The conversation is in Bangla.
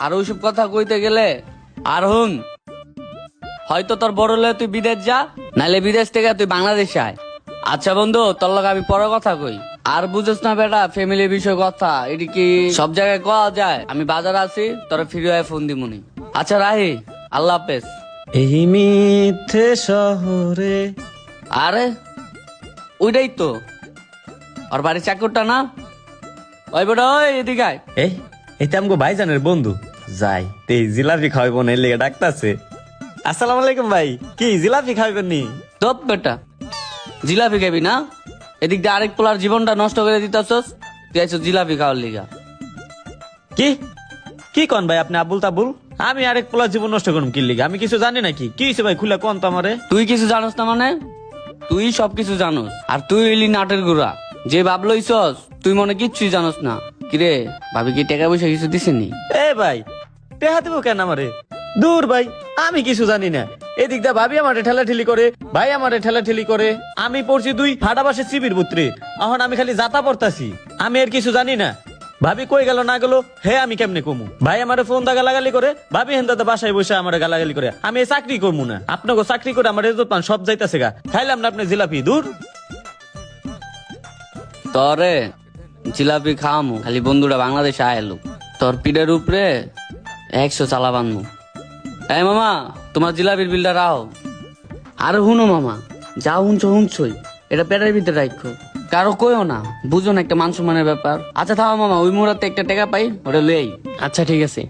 আর ওইসব কথা কইতে গেলে আর হুন, হয়তো তোর বড় হলে তুই বিদেশ যা, নাইলে বিদেশ থেকে তুই বাংলাদেশে আয়। আচ্ছা বন্ধু, তোর লগে আমি পরে কথা কই। আর বুঝছ না বেটা, ফ্যামিলির বিষয় কথা এটি কি সব জায়গায় কওয়া যায়? আমি বাজারে আছি, তোরা ফিরে আয় ফোন দিমুনি। আচ্ছা রাহি, আল্লাহ হাফেজ। এই মিথ্যে শহরে। আরে ওইটাই তো ওর বাড়ির চাকরটা না? ওই বেটা, ওই এদিকে আয়। এই এটা আমগো ভাইজানের বন্ধু। যাই এই জিলাপি খাওয়াইবো না, এর লেগে ডাকতাছে। আসসালামু আলাইকুম ভাই, কি জিলাপি খাইবেন নি? তোপ বেটা, জিলাপি খাবি না? এদিক দিয়ে আরেক পোলার জীবনটা নষ্ট করে দিতেছস, তুই আইছো জিলাপি খাওয়ার লিগা। কি কি কন ভাই আপনি আবুল তাবুল? আমি আরেক পোলা জীবন নষ্ট করুম কি লিগে? আমি কিছু জানি নাকি? কি হইছে ভাই, খুলে কোন তো আমারে। তুই কিছু জানোস না মানে? তুই সবকিছু জানোস, আর তুই হইলি নাটের গুড়া। যে ভাব লইছস তুই মনে কিচ্ছুই জানোস না। কিরে ভাবি কি টাকা পয়সা কিছু দিছেনি? এ ভাই টেহা দিব কেন আমারে? দূর ভাই, আমি কিছু জানি না। এদিক দা ভাবি আমারে ঠেলাঠেলি করে, ভাই আমারে ঠেলাঠেলি করে। আমি পড়ছি দুই ফাটাবাসে চিবির পুত্রে, এখন আমি খালি জাতা পড়তাছি। আমি আর কিছু জানি না। ভাবি কই গেল না গেল হে আমি কেমনে কমু? ভাই আমারে ফোন দা গালাগালি করে, ভাবি হেন দাদা বাসায় বসে আমারে গালাগালি করে। আমি এই চাকরি করবো না, আপনাকে চাকরি করে আমার ইজ্জত পান সব যাইতাছে গা। খাইলাম না আপনি জিলাপি, দূর। তরে জিলাপি খাওয়ামু, খালি বন্ধুরা বাংলাদেশে আয়েলো। তোর পিঠের উপরে 100 চালা বানমু। এই মামা, তোমার জিলাপির বিলটা রাও। আর হুনো মামা, যা হুনছো হুনছই, এটা পেটের ভিতরে রাখো, কারো কইও না। বুঝো না, একটা মান সম্মানের ব্যাপার। আচ্ছা থাও মামা, ওই মুহূর্তে একটা টাকা পাই, ওটা লই। আচ্ছা ঠিক আছে।